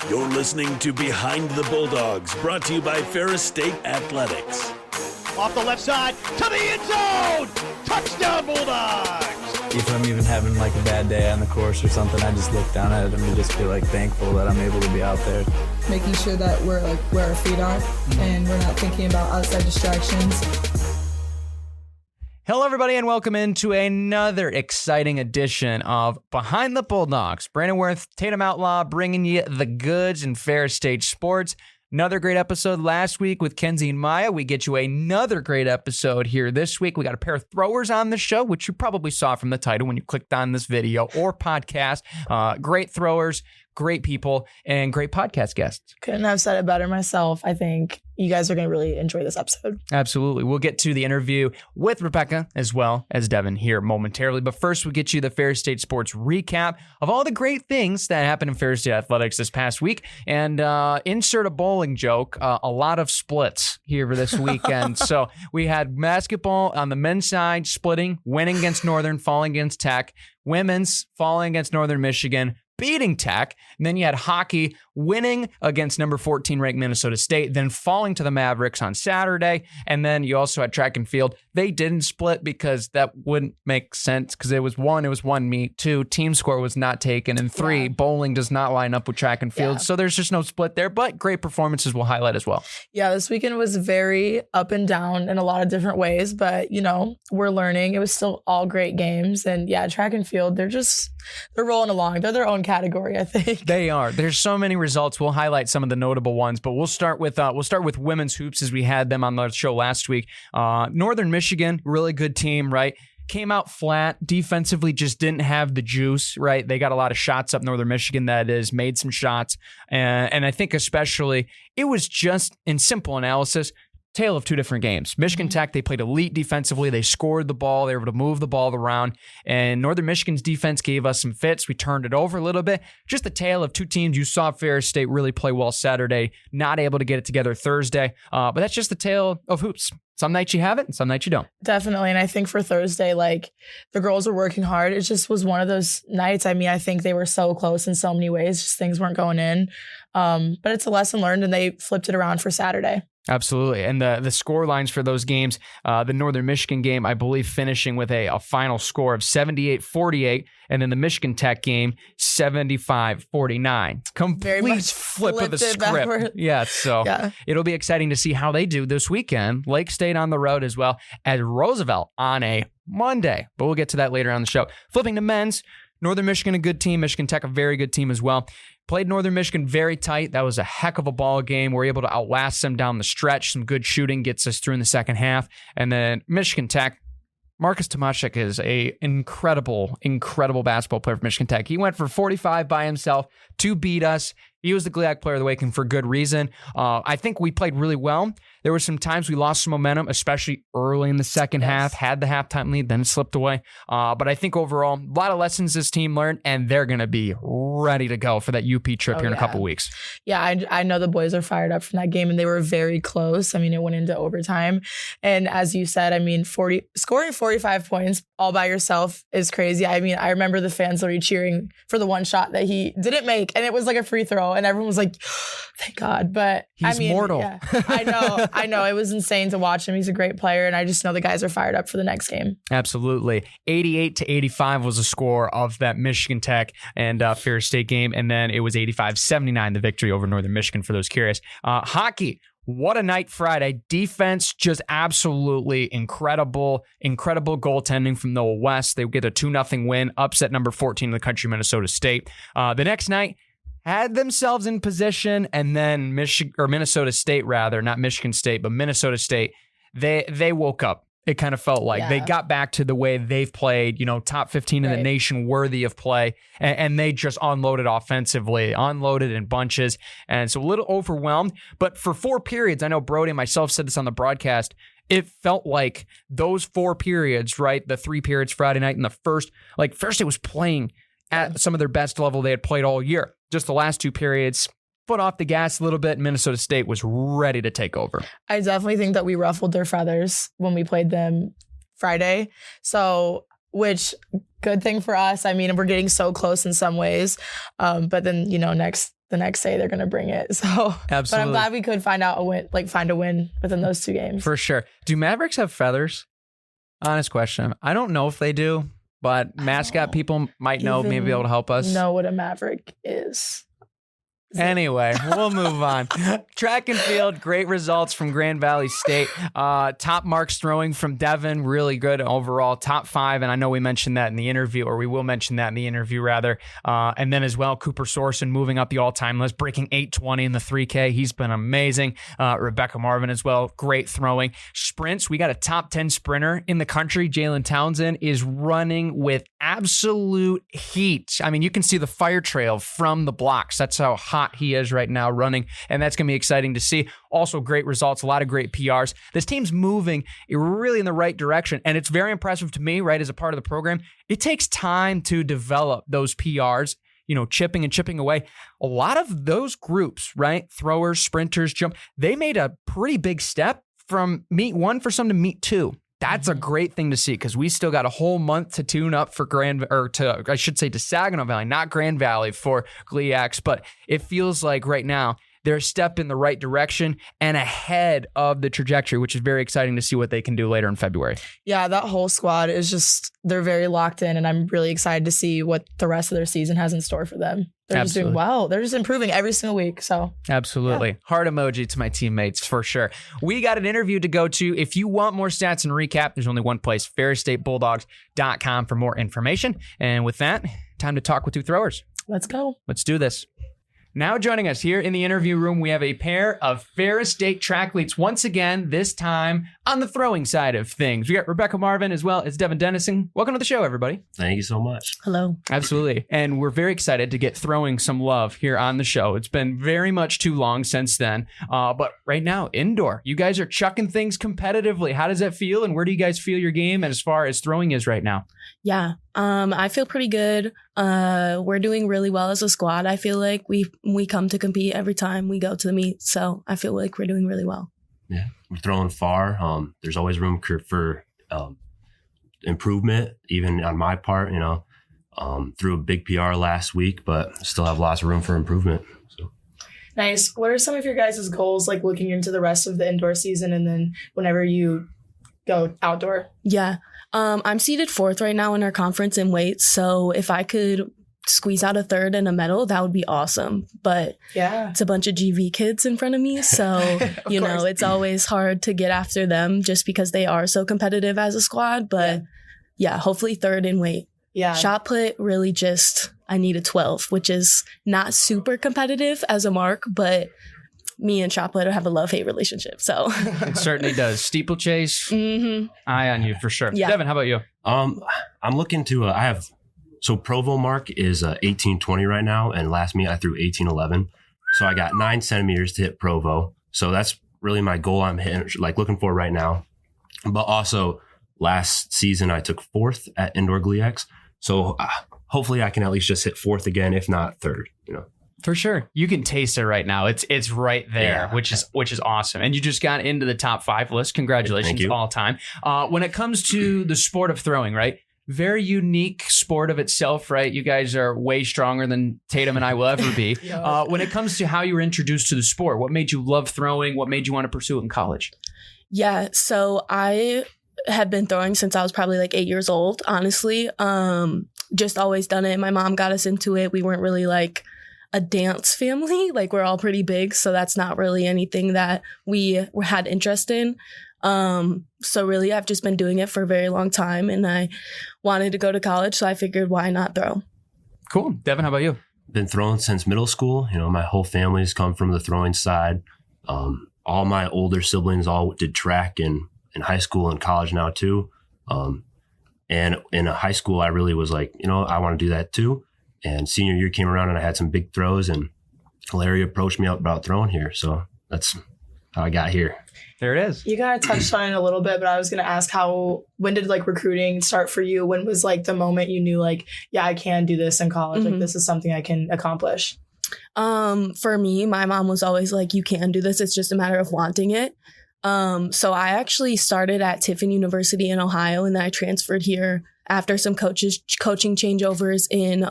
You're listening to Behind the Bulldogs, brought to you by Ferris State Athletics. Off the left side, to the end zone! Touchdown, Bulldogs! If I'm even having like a bad day on the course or something, I just look down at it and just feel like thankful that I'm able to be out there. Making sure that we're like where our feet are and we're not thinking about outside distractions. Hello, everybody, and welcome into another exciting edition of Behind the Bulldogs. Brandon Worth, Tatum Outlaw, bringing you the goods in Ferris State sports. Another great episode last week with Kenzie and Maya. We get you another great episode here this week. We got a pair of throwers on the show, which you probably saw from the title when you clicked on this video or podcast. Great throwers, great people, and great podcast guests. Couldn't have said it better myself. I think you guys are going to really enjoy this episode. Absolutely. We'll get to the interview with Rebecca as well as Devin here momentarily. But first, we'll get you the Ferris State Sports recap of all the great things that happened in Ferris State Athletics this past week. And insert a bowling joke, a lot of splits here for this weekend. So we had basketball on the men's side splitting, winning against Northern, falling against Tech. Women's falling against Northern Michigan, beating Tech. And then you had hockey winning against number 14 ranked Minnesota State, then falling to the Mavericks on Saturday. And then you also had track and field. They didn't split because that wouldn't make sense because it was one meet. 2, team score was not taken. And 3, bowling does not line up with track and field. So there's just no split there, but great performances we'll highlight as well. Yeah, this weekend was very up and down in a lot of different ways, but you know, we're learning. It was still all great games. And yeah, track and field, they're rolling along. They're their own category, I think. They are. There's so many results. We'll highlight some of the notable ones, but we'll start with women's hoops as we had them on the show last week. Northern Michigan, really good team, right? Came out flat. Defensively, just didn't have the juice, right? They got a lot of shots up Northern Michigan, that is, made some shots. And I think especially, it was just, in simple analysis, tale of two different games. Michigan Tech, they played elite defensively. They scored the ball. They were able to move the ball around. And Northern Michigan's defense gave us some fits. We turned it over a little bit. Just a tale of two teams. You saw Ferris State really play well Saturday, not able to get it together Thursday. But that's just the tale of hoops. Some nights you have it and some nights you don't. Definitely. And I think for Thursday, like, the girls were working hard. It just was one of those nights. I mean, I think they were so close in so many ways. Just things weren't going in. But it's a lesson learned, and they flipped it around for Saturday. Absolutely. And the score lines for those games, the Northern Michigan game, I believe, finishing with a final score of 78-48, and then the Michigan Tech game, 75-49. Complete flip of the script. Backward. Yeah, so It'll be exciting to see how they do this weekend. Lake State on the road as well as Roosevelt on a Monday. But we'll get to that later on the show. Flipping to men's, Northern Michigan, a good team. Michigan Tech, a very good team as well. Played Northern Michigan very tight. That was a heck of a ball game. We're able to outlast them down the stretch. Some good shooting gets us through in the second half. And then Michigan Tech, Marcus Tomaszek is a incredible basketball player for Michigan Tech. He went for 45 by himself to beat us. He was the GLIAC Player of the Week, and for good reason. I think we played really well. There were some times we lost some momentum, especially early in the second half, had the halftime lead, then it slipped away. But I think overall, a lot of lessons this team learned, and they're going to be ready to go for that UP trip here in a couple weeks. Yeah, I know the boys are fired up from that game, and they were very close. I mean, it went into overtime. And as you said, I mean, scoring 45 points all by yourself is crazy. I mean, I remember the fans were cheering for the one shot that he didn't make, and it was like a free throw. And everyone was like, thank God. But he's mortal. Yeah, I know. It was insane to watch him. He's a great player. And I just know the guys are fired up for the next game. Absolutely. 88-85 was the score of that Michigan Tech and Ferris State game. And then it was 85-79, the victory over Northern Michigan for those curious. Hockey. What a night Friday. Defense, just absolutely incredible goaltending from Noah West. They get a 2-0 win, upset number 14 in the country, Minnesota State. The next night, had themselves in position, and then Minnesota State, rather, not Michigan State, but Minnesota State, they woke up. It kind of felt like they got back to the way they've played, top 15 in the nation, worthy of play, and they just unloaded offensively, unloaded in bunches, and so a little overwhelmed. But for 4 periods, I know Brody and myself said this on the broadcast, it felt like those 4 periods, right, the 3 periods Friday night and the first, Ferris State was playing at some of their best level they had played all year. Just the last 2 periods, foot off the gas a little bit. Minnesota State was ready to take over. I definitely think that we ruffled their feathers when we played them Friday. So, which good thing for us. I mean, we're getting so close in some ways. But then, next the next day they're going to bring it. So, Absolutely. But I'm glad we could find a win within those 2 games. For sure. Do Mavericks have feathers? Honest question. I don't know if they do, but mascot people might know, maybe be able to help us. Know what a Maverick is. Anyway, we'll move on. Track and field, great results from Grand Valley State. Top marks throwing from Devin, really good overall. Top 5, and I know we mentioned that in the interview, or we will mention that in the interview rather. And then as well, Cooper Sorson moving up the all-time list, breaking 820 in the 3K. He's been amazing. Rebecca Marvin as well, great throwing. Sprints, we got a top 10 sprinter in the country. Jalen Townsend is running with absolute heat. I mean, you can see the fire trail from the blocks. That's how hot he is right now running, and that's going to be exciting to see. Also great results, a lot of great PRs. This team's moving really in the right direction, and it's very impressive to me, right, as a part of the program. It takes time to develop those PRs, chipping away. A lot of those groups, right, throwers, sprinters, jump, they made a pretty big step from meet 1 for some to meet 2. That's a great thing to see because we still got a whole month to tune up for to Saginaw Valley, not Grand Valley for GLIACs, but it feels like right now they're a step in the right direction and ahead of the trajectory, which is very exciting to see what they can do later in February. Yeah, that whole squad is they're very locked in, and I'm really excited to see what the rest of their season has in store for them. They're just doing well. They're just improving every single week. So absolutely. Yeah. Heart emoji to my teammates for sure. We got an interview to go to. If you want more stats and recap, there's only one place, ferrisstatebulldogs.com for more information. And with that, time to talk with 2 throwers. Let's go. Let's do this. Now joining us here in the interview room, we have a pair of Ferris State triathletes once again, this time on the throwing side of things. We got Rebecca Marvin as well as Devin Dennison. Welcome to the show, everybody. Thank you so much. Hello. Absolutely. And we're very excited to get throwing some love here on the show. It's been very much too long since then. But right now, indoor, you guys are chucking things competitively. How does that feel? And where do you guys feel your game as far as throwing is right now? Yeah, I feel pretty good. We're doing really well as a squad. I feel like we come to compete every time we go to the meet. So I feel like we're doing really well. Yeah, we're throwing far. There's always room for improvement, even on my part, threw a big PR last week, but still have lots of room for improvement. So. Nice. What are some of your guys' goals, like looking into the rest of the indoor season and then whenever you go outdoor? Yeah. I'm seeded 4th right now in our conference in weights. So if I could squeeze out a 3rd and a medal, that would be awesome. But yeah, it's a bunch of GV kids in front of me. So, it's always hard to get after them just because they are so competitive as a squad. But yeah hopefully 3rd in weight. Yeah. Shot put, really just, I need a 12, which is not super competitive as a mark, but me and shot put have a love-hate relationship. So it certainly does. Steeplechase, eye on you for sure. Yeah. Devin, how about you? I'm looking to, Provo mark is 1820 right now. And last meet I threw 1811. So I got 9 centimeters to hit Provo. So that's really my goal I'm hitting, looking for right now. But also last season I took 4th at indoor GLIACs. So hopefully I can at least just hit 4th again, if not 3rd, For sure. You can taste it right now. It's right there, which is awesome. And you just got into the top 5 list. Congratulations all time. When it comes to the sport of throwing, right? Very unique sport of itself, right? You guys are way stronger than Tatum and I will ever be. When it comes to how you were introduced to the sport, what made you love throwing? What made you want to pursue it in college? Yeah, so I have been throwing since I was probably 8 years old, honestly. Just always done it. My mom got us into it. We weren't really a dance family. We're all pretty big, so that's not really anything that we had interest in. So really, I've just been doing it for a very long time, and I wanted to go to college, so I figured, why not throw? Cool. Devin, how about you? Been throwing since middle school. My whole family's come from the throwing side. All my older siblings all did track in high school and college now too. And in high school, I really was I want to do that too. And senior year came around and I had some big throws, and Larry approached me about throwing here. So that's how I got here. There it is. You kind of touched on it a little bit, but I was going to ask when did recruiting start for you? When was the moment you knew I can do this in college? This is something I can accomplish. For me, my mom was always you can do this. It's just a matter of wanting it. So I actually started at Tiffin University in Ohio, and then I transferred here after some coaching changeovers in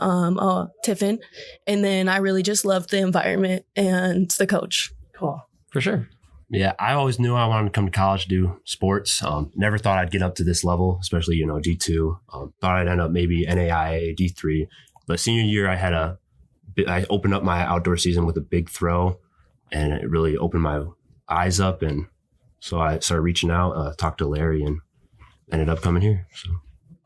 Tiffin. And then I really just loved the environment and the coach. Cool. For sure. Yeah, I always knew I wanted to come to college to do sports. Never thought I'd get up to this level, especially, D2. Thought I'd end up maybe NAIA, D3. But senior year, I opened up my outdoor season with a big throw, and it really opened my eyes up. And so I started reaching out, talked to Larry, and ended up coming here. So.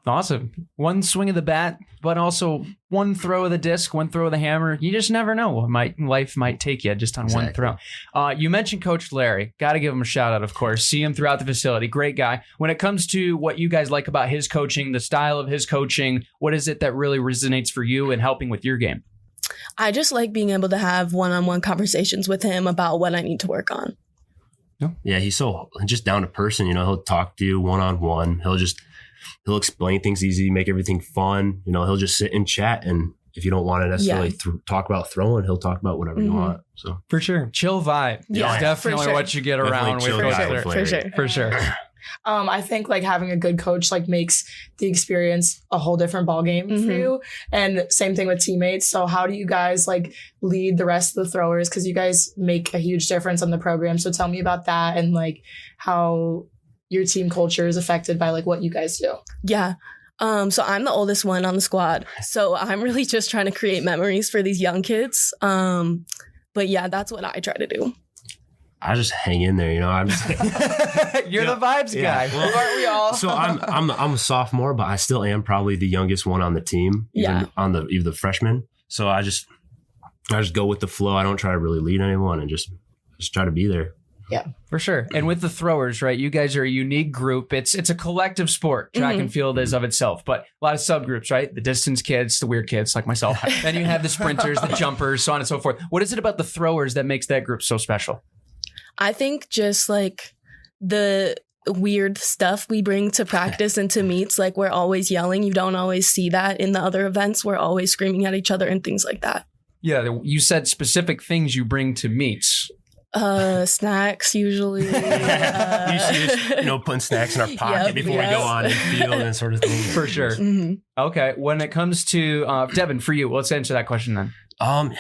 Awesome. One swing of the bat, but also one throw of the disc, one throw of the hammer. You just never know what life might take you just on one throw. You mentioned Coach Larry. Got to give him a shout out, of course. See him throughout the facility. Great guy. When it comes to what you guys like about his coaching, the style of his coaching, what is it that really resonates for you in helping with your game? I just like being able to have one-on-one conversations with him about what I need to work on. Yeah, he's so just down to person. He'll talk to you one-on-one. He'll explain things easy, make everything fun. He'll just sit and chat. And if you don't want to necessarily talk about throwing, he'll talk about whatever you want. So for sure, chill vibe. Yeah, it's definitely sure. what you get around with Coach. For sure. I think like having a good coach like makes the experience a whole different ball game for you. And same thing with teammates. So how do you guys like lead the rest of the throwers? Because you guys make a huge difference on the program. So tell me about that and like how your team culture is affected by like what you guys do. Yeah. So I'm the oldest one on the squad. So I'm really just trying to create memories for these young kids. But yeah, that's what I try to do. I just hang in there, I'm just You're the vibes guy. Well, Aren't we all? So I'm a sophomore, but I still am probably the youngest one on the team. Even the freshman. So I just go with the flow. I don't try to really lead anyone and just try to be there. Yeah, for sure. And with the throwers, right? You guys are a unique group. It's a collective sport. Track and field is of itself, but a lot of subgroups, right? The distance kids, the weird kids like myself. Then you have the sprinters, the jumpers, so on and so forth. What is it about the throwers that makes that group so special? I think just like the weird stuff we bring to practice and to meets, like we're always yelling. You don't always see that in the other events. We're always screaming at each other and things like that. Yeah, you said specific things you bring to meets. Snacks usually. Usually just, putting snacks in our pocket before we go on and field and sort of thing. For sure. Okay. When it comes to Devin, for you, let's answer that question then. I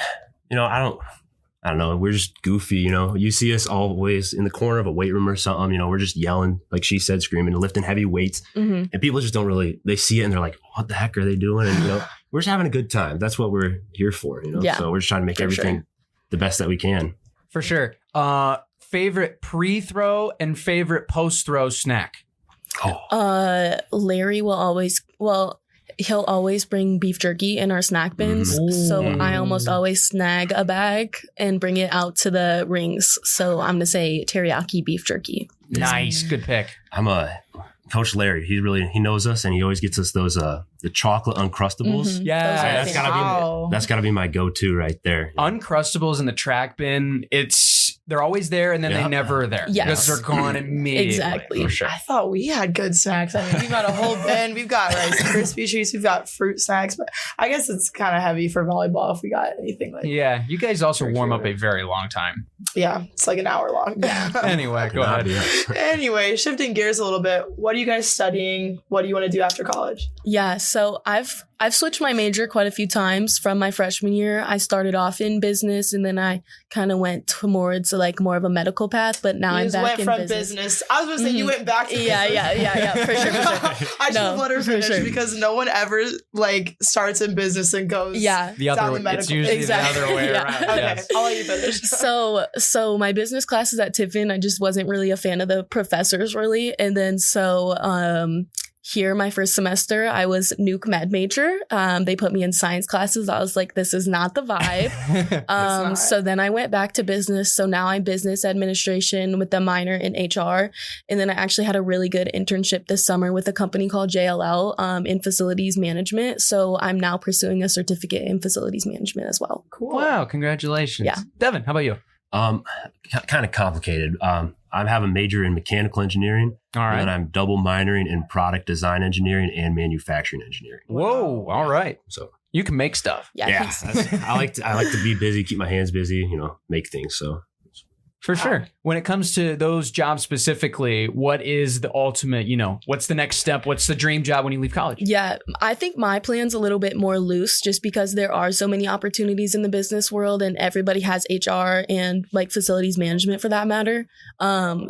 don't know. We're just goofy, You see us always in the corner of a weight room or something, we're just yelling, like she said, screaming, lifting heavy weights. And people just don't really, they see it and they're like, what the heck are they doing? And, we're just having a good time. That's what we're here for, So we're just trying to make everything the best that we can. For sure. Favorite pre-throw and favorite post-throw snack? Larry will always, he'll always bring beef jerky in our snack bins. So I almost always snag a bag and bring it out to the rings. So I'm going to say teriyaki beef jerky. Nice. Good pick. Coach Larry, he knows us and he always gets us those the chocolate Uncrustables. Yeah, that's gotta be my go-to right there. Uncrustables in the track bin, they're always there and then they never are there. Because they're gone immediately. Exactly. For sure. I thought we had good snacks. I mean, we've got a whole bin. We've got Rice Krispie treats. We've got fruit snacks. But I guess it's kind of heavy for volleyball if we got anything like that. Yeah, you guys also warm up a very long time. Yeah, it's like an hour long. Yeah. Anyway, go ahead. Anyway, shifting gears a little bit. What are you guys studying? What do you want to do after college? Yeah, so I've switched my major quite a few times from my freshman year. I started off in business and then I kind of went towards like more of a medical path, but now I'm back in business. I was going to say you went back to business. Yeah, for sure. I should have let her finish because no one ever like starts in business and goes the other way. It's usually the other way around. Okay, yes. I'll let you finish. So my business classes at Tiffin, I just wasn't really a fan of the professors really. And then here, my first semester, I was nuke med major. They put me in science classes. I was like, this is not the vibe. So then I went back to business. So now I'm business administration with a minor in HR. And then I actually had a really good internship this summer with a company called JLL in facilities management. So I'm now pursuing a certificate in facilities management as well. Cool. Wow. Congratulations. Yeah. Devin, how about you? Kind of complicated. I have a major in mechanical engineering. All right. And I'm double minoring in product design engineering and manufacturing engineering. Whoa. All right. So you can make stuff. Yeah. I like to be busy, keep my hands busy, make things. So For sure. When it comes to those jobs specifically, what is the ultimate, what's the next step? What's the dream job when you leave college? Yeah, I think my plan's a little bit more loose just because there are so many opportunities in the business world and everybody has HR and like facilities management for that matter.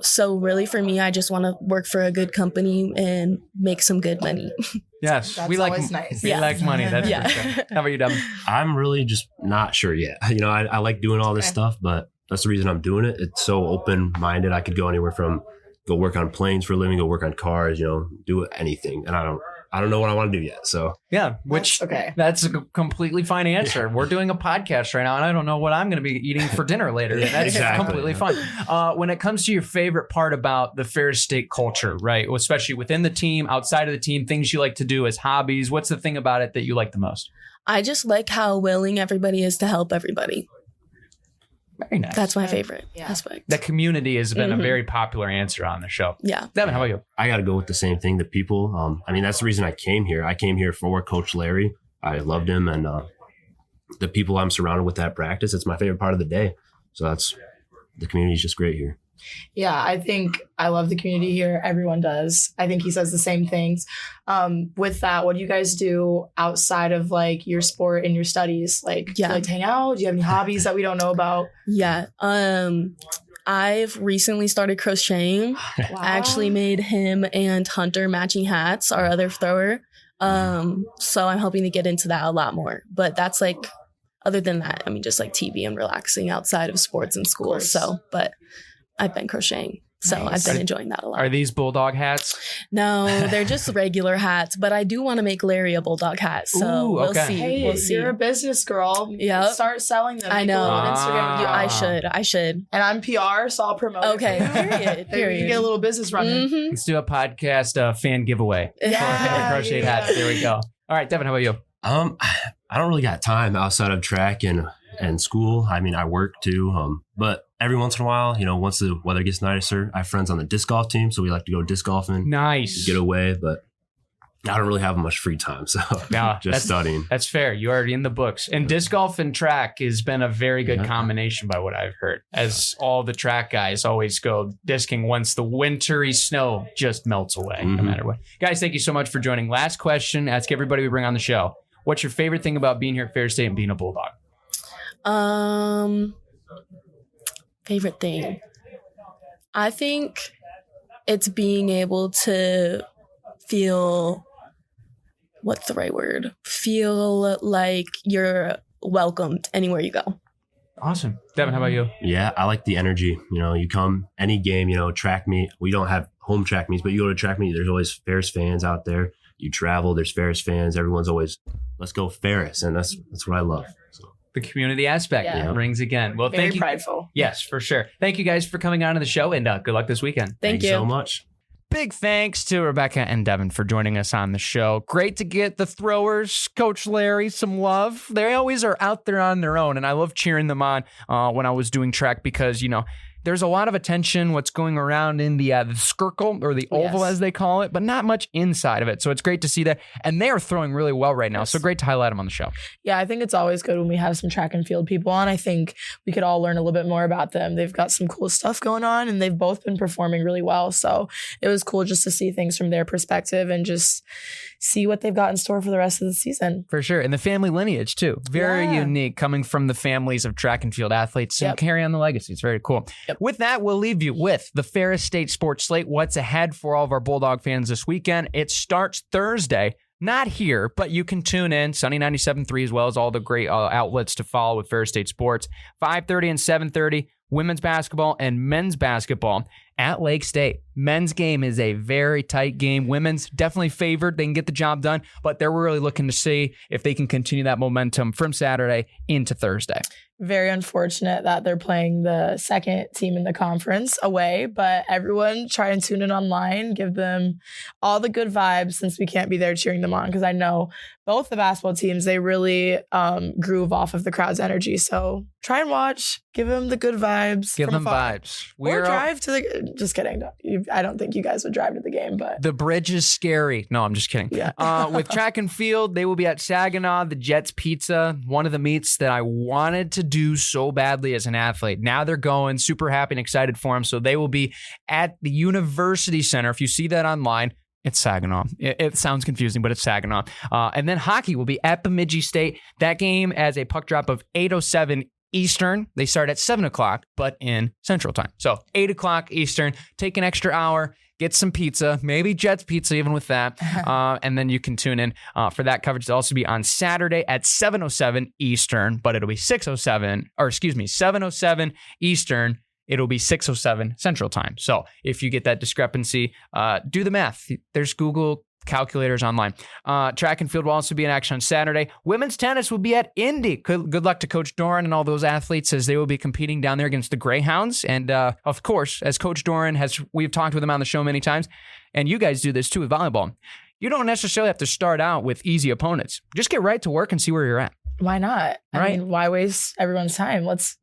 So really for me, I just want to work for a good company and make some good money. Yes, That's we like always nice. we Yeah. like money. That's for sure. How about you, Devin? I'm really just not sure yet. I like doing all this stuff, but that's the reason I'm doing it. It's so open-minded. I could go anywhere from go work on planes for a living, go work on cars, do anything. And I don't know what I want to do yet. So Yeah, which okay. that's a completely fine answer. We're doing a podcast right now, and I don't know what I'm going to be eating for dinner later. That's Exactly. completely fine. When it comes to your favorite part about the Ferris State culture, right, especially within the team, outside of the team, things you like to do as hobbies, what's the thing about it that you like the most? I just like how willing everybody is to help everybody. Very nice. That's my favorite Yeah. aspect. The community has been a Mhm. very popular answer on the show. Yeah. Devin, how about you? I got to go with the same thing. The people. That's the reason I came here. I came here for Coach Larry. I loved him, and the people I'm surrounded with at practice. It's my favorite part of the day. So the community is just great here. Yeah, I think I love the community here. Everyone does. I think he says the same things. With that, what do you guys do outside of like your sport and your studies? Like, do you Yeah. like to hang out? Do you have any hobbies that we don't know about? Yeah. I've recently started crocheting. Wow. I actually made him and Hunter matching hats, our other thrower. So I'm hoping to get into that a lot more. But that's like, other than that, just like TV and relaxing outside of sports and school. course. So, but I've been crocheting. So Nice. I've been enjoying that a lot. Are these bulldog hats? No, they're just regular hats, but I do want to make Larry a bulldog hat. So Ooh, we'll okay. see. Hey, We'll see. you're a business girl. Yep. Start selling them. I Make a know. little Instagram. I should. And I'm PR, so I'll promote it. Okay, period. There, you get a little business running. Mhm. Let's do a podcast fan giveaway. Yeah. Crocheted hats. There we go. All right, Devin, how about you? I don't really got time outside of track and school. I work too. But every once in a while, once the weather gets nicer, I have friends on the disc golf team, so we like to go disc golfing, Nice. get away. But I don't really have much free time, so Yeah, just studying. That's fair. You're already in the books. And disc golf and track has been a very good combination by what I've heard, as all the track guys always go discing once the wintry snow just melts away, no matter what. Guys, thank you so much for joining. Last question, ask everybody we bring on the show. What's your favorite thing about being here at Ferris State and being a Bulldog? Favorite thing. I think it's being able to feel, what's the right word? Feel like you're welcomed anywhere you go. Awesome. Devin, how about you? Yeah, I like the energy. You come any game, track meet. We don't have home track meets, but you go to track meet, there's always Ferris fans out there. You travel, there's Ferris fans. Everyone's always, let's go Ferris. And that's what I love. So. The community aspect Yeah. rings again. Well, Very thank you. prideful. Yes, for sure. Thank you guys for coming on to the show, and good luck this weekend. Thank you. so much. Big thanks to Rebecca and Devin for joining us on the show. Great to get the throwers, Coach Larry, some love. They always are out there on their own, and I love cheering them on when I was doing track because, there's a lot of attention what's going around in the skirkle or the oval, Yes. as they call it, but not much inside of it. So it's great to see that. And they are throwing really well right now. So great to highlight them on the show. Yeah, I think it's always good when we have some track and field people on. I think we could all learn a little bit more about them. They've got some cool stuff going on, and they've both been performing really well. So it was cool just to see things from their perspective and just see what they've got in store for the rest of the season. For sure. And the family lineage, too. Very Yeah. unique, coming from the families of track and field athletes and Yep. carry on the legacy. It's very cool. Yep. With that, we'll leave you with the Ferris State Sports Slate. What's ahead for all of our Bulldog fans this weekend? It starts Thursday. Not here, but you can tune in, Sunny 97.3, as well as all the great outlets to follow with Ferris State Sports. 5:30 and 7:30, women's basketball and men's basketball at Lake State. Men's game is a very tight game. Women's definitely favored. They can get the job done, but they're really looking to see if they can continue that momentum from Saturday into Thursday. Very unfortunate that they're playing the second team in the conference away, but everyone try and tune in online, give them all the good vibes since we can't be there cheering them on, because I know both the basketball teams, they really groove off of the crowd's energy. So try and watch, give them the good vibes. Give from them afar. vibes. Or drive to the, just kidding. I don't think you guys would drive to the game, but The bridge is scary. No, I'm just kidding. Yeah. With track and field, they will be at Saginaw, the Jets Pizza, one of the meets that I wanted to do so badly as an athlete. Now they're going, super happy and excited for them. So they will be at the University Center. If you see that online, it's Saginaw. It sounds confusing, but it's Saginaw. And then hockey will be at Bemidji State. That game has a puck drop of 8:07 Eastern. They start at 7 o'clock, but in Central Time. So 8 o'clock Eastern. Take an extra hour. Get some pizza, maybe Jets pizza even with that, and then you can tune in for that coverage. It'll also be on Saturday at 7:07 Eastern, but it'll be 7:07 Eastern. It'll be 6:07 Central Time. So if you get that discrepancy, do the math. There's Google calculators online. Track and field will also be in action on Saturday. Women's tennis will be at Indy. Good luck to Coach Doran and all those athletes as they will be competing down there against the Greyhounds. And of course, as Coach Doran we've talked with him on the show many times, and you guys do this too with volleyball. You don't necessarily have to start out with easy opponents. Just get right to work and see where you're at. Why not? I mean, why waste everyone's time? Let's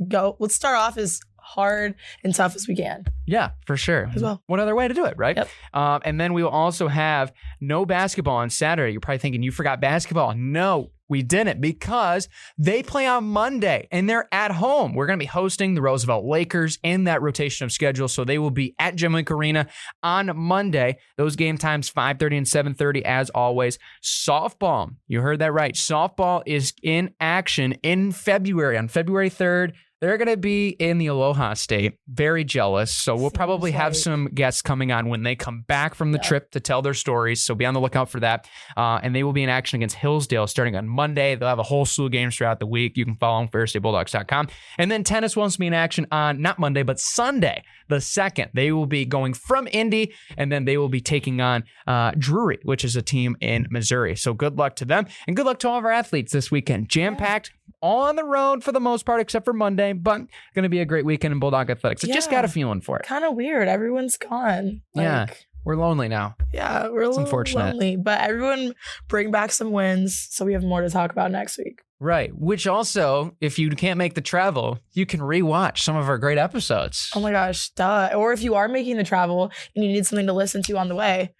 go. Let's start off as hard and tough as we can. Yeah, for sure. As well. What other way to do it, right? Yep. And then we will also have no basketball on Saturday. You're probably thinking you forgot basketball. No, we didn't, because they play on Monday and they're at home. We're going to be hosting the Roosevelt Lakers in that rotation of schedule. So they will be at Jim Link Arena on Monday. Those game times 5:30 and 7:30 as always. Softball, you heard that right. Softball is in action in February, on February 3rd. They're going to be in the Aloha State. Very jealous. So we'll probably have some guests coming on when they come back from the trip to tell their stories. So be on the lookout for that. And they will be in action against Hillsdale starting on Monday. They'll have a whole slew of games throughout the week. You can follow on ferrisstatebulldogs.com. And then tennis wants to be in action on not Monday, but Sunday, the 2nd. They will be going from Indy, and then they will be taking on Drury, which is a team in Missouri. So good luck to them. And good luck to all of our athletes this weekend. Jam-packed. All on the road for the most part, except for Monday, but going to be a great weekend in Bulldog Athletics. I just got a feeling for it. Kind of weird. Everyone's gone. Yeah. We're lonely now. Yeah, we're a little lonely, but everyone bring back some wins so we have more to talk about next week. Right. Which also, if you can't make the travel, you can rewatch some of our great episodes. Oh my gosh, duh. Or if you are making the travel and you need something to listen to on the way,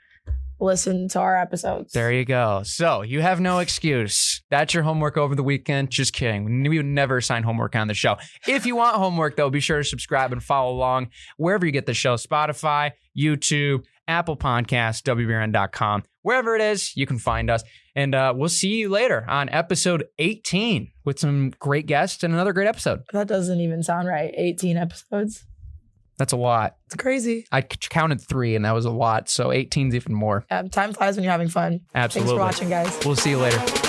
listen to our episodes. There you go. So you have no excuse. That's your homework over the weekend. Just kidding. We would never assign homework on the show. If you want homework, though, be sure to subscribe and follow along wherever you get the show. Spotify, YouTube, Apple Podcasts, WBRN.com. Wherever it is, you can find us. And we'll see you later on episode 18 with some great guests and another great episode. That doesn't even sound right. 18 episodes. That's a lot. It's crazy. I counted 3 and that was a lot. So 18's even more. Time flies when you're having fun. Absolutely. Thanks for watching, guys. We'll see you later.